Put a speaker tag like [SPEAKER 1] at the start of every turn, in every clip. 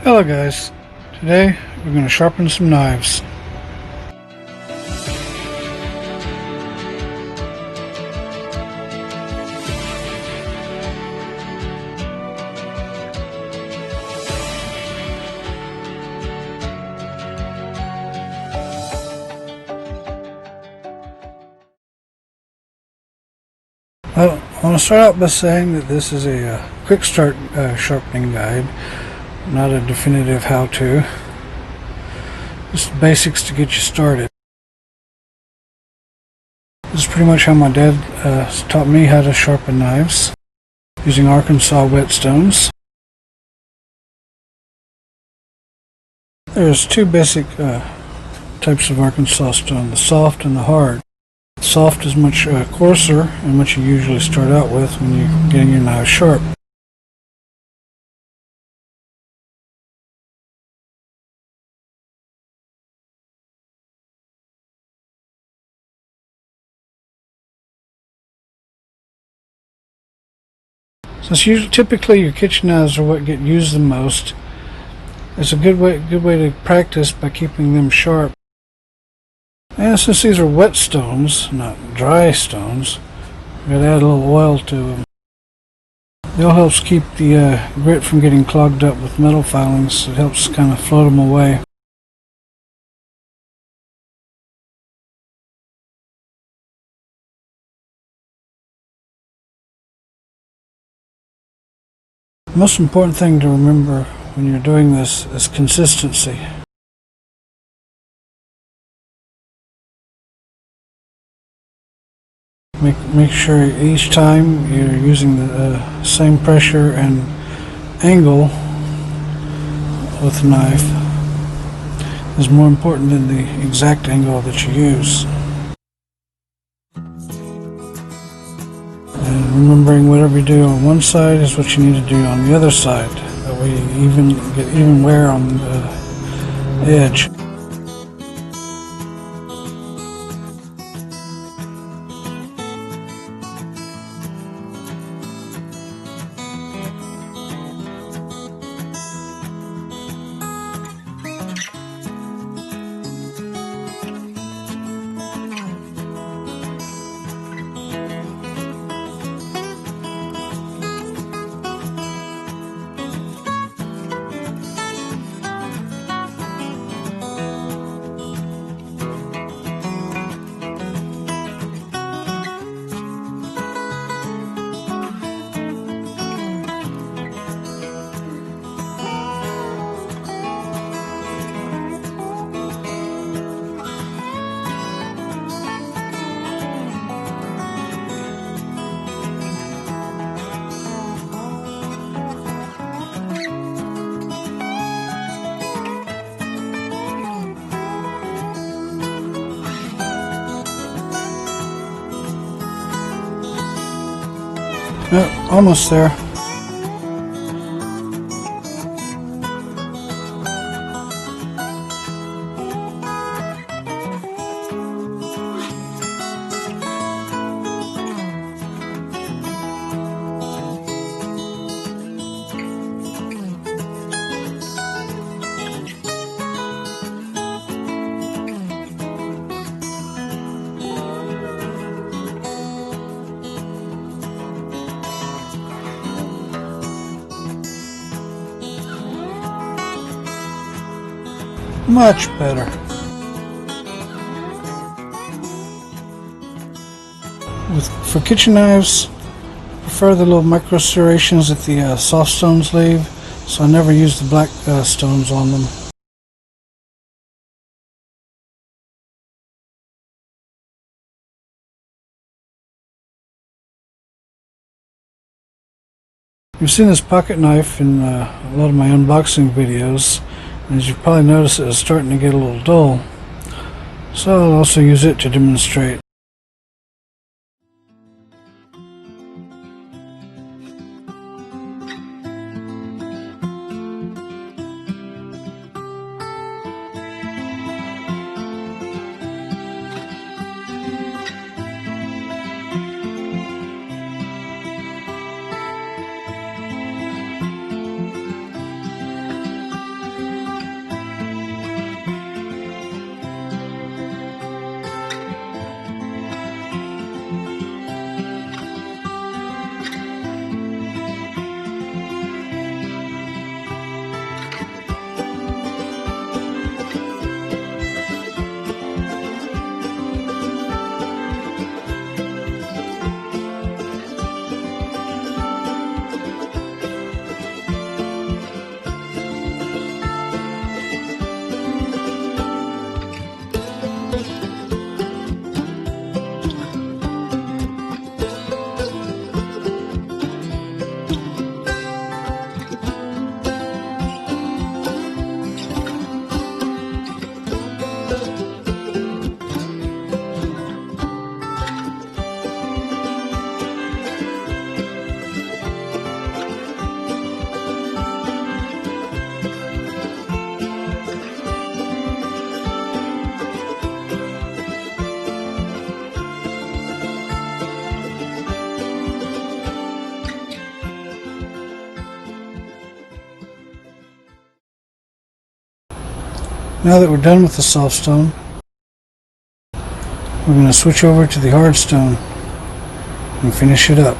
[SPEAKER 1] Hello guys, today we're going to sharpen some knives. Well, I want to start out by saying that this is a quick start sharpening guide, not a definitive how-to. Just the basics to get you started. This is pretty much how my dad taught me how to sharpen knives, using Arkansas whetstones. There's two basic types of Arkansas stone, the soft and the hard. The soft is much coarser and what you usually start out with when you're getting your knife sharp. Since typically your kitchen knives are what get used the most, it's a good way to practice by keeping them sharp. And since these are wet stones, not dry stones, I'm going to add a little oil to them. The oil helps keep the grit from getting clogged up with metal filings. It helps kind of float them away. The most important thing to remember when you're doing this is consistency. Make sure each time you're using the same pressure and angle with the knife is more important than the exact angle that you use. And remembering whatever you do on one side is what you need to do on the other side. That way you get even wear on the edge. Almost there. Much better. For kitchen knives, I prefer the little micro serrations that the soft stones leave, so I never use the black stones on them. You've seen this pocket knife in a lot of my unboxing videos. As you've probably noticed, it's starting to get a little dull, so I'll also use it to demonstrate. Now that we're done with the soft stone, we're going to switch over to the hard stone and finish it up.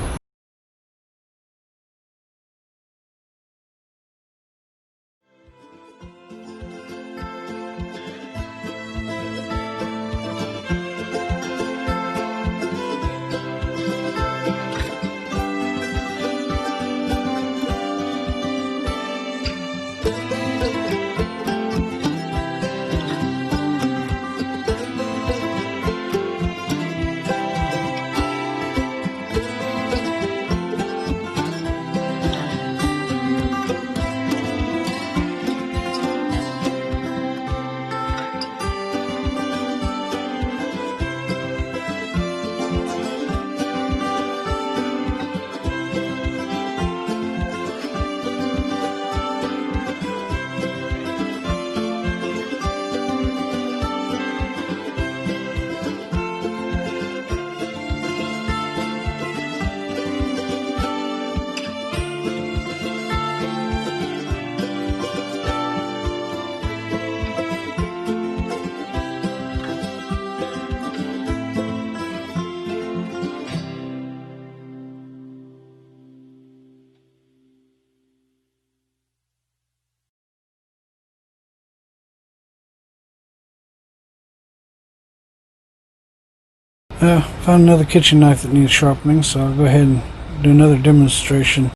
[SPEAKER 1] Found another kitchen knife that needs sharpening, so I'll go ahead and do another demonstration.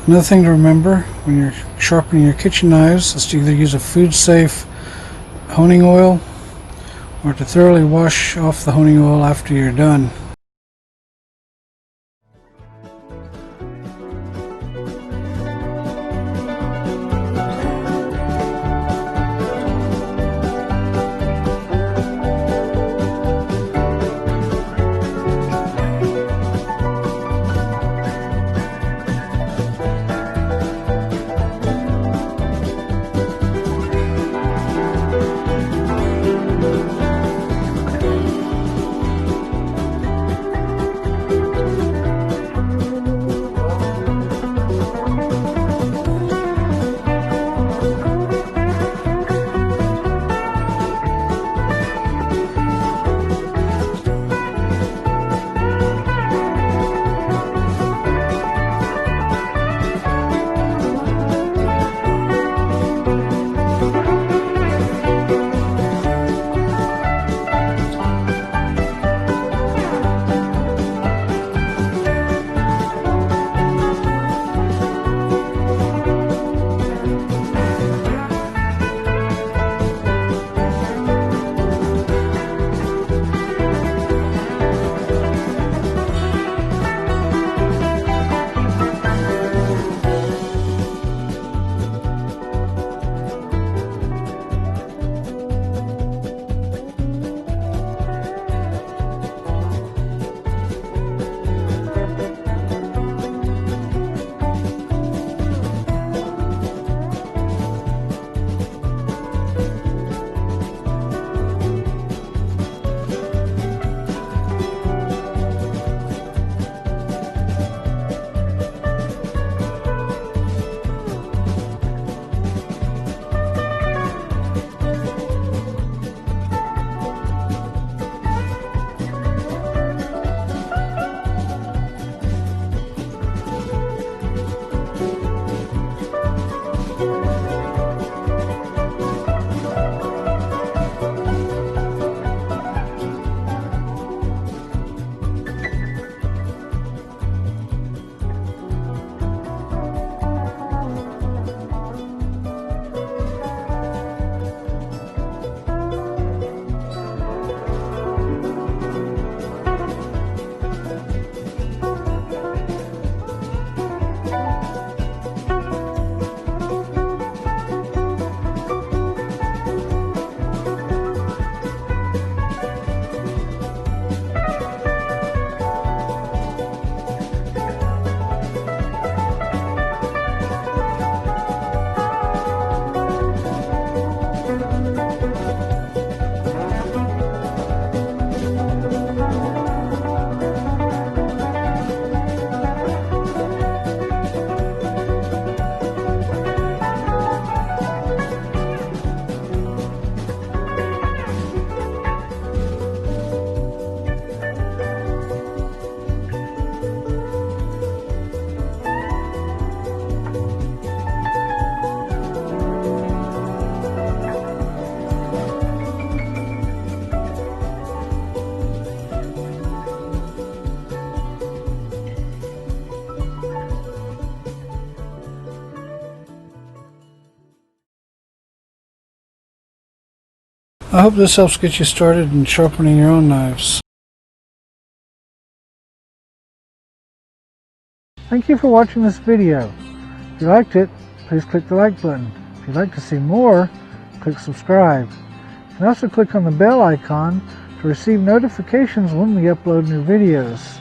[SPEAKER 1] Another thing to remember when you're sharpening your kitchen knives is to either use a food-safe honing oil or to thoroughly wash off the honing oil after you're done. I hope this helps get you started in sharpening your own knives. Thank you for watching this video. If you liked it, please click the like button. If you'd like to see more, click subscribe. You can also click on the bell icon to receive notifications when we upload new videos.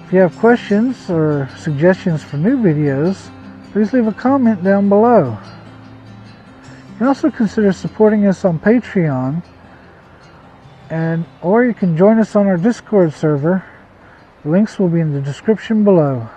[SPEAKER 1] If you have questions or suggestions for new videos, please leave a comment down below. You can also consider supporting us on Patreon, or you can join us on our Discord server. The links will be in the description below.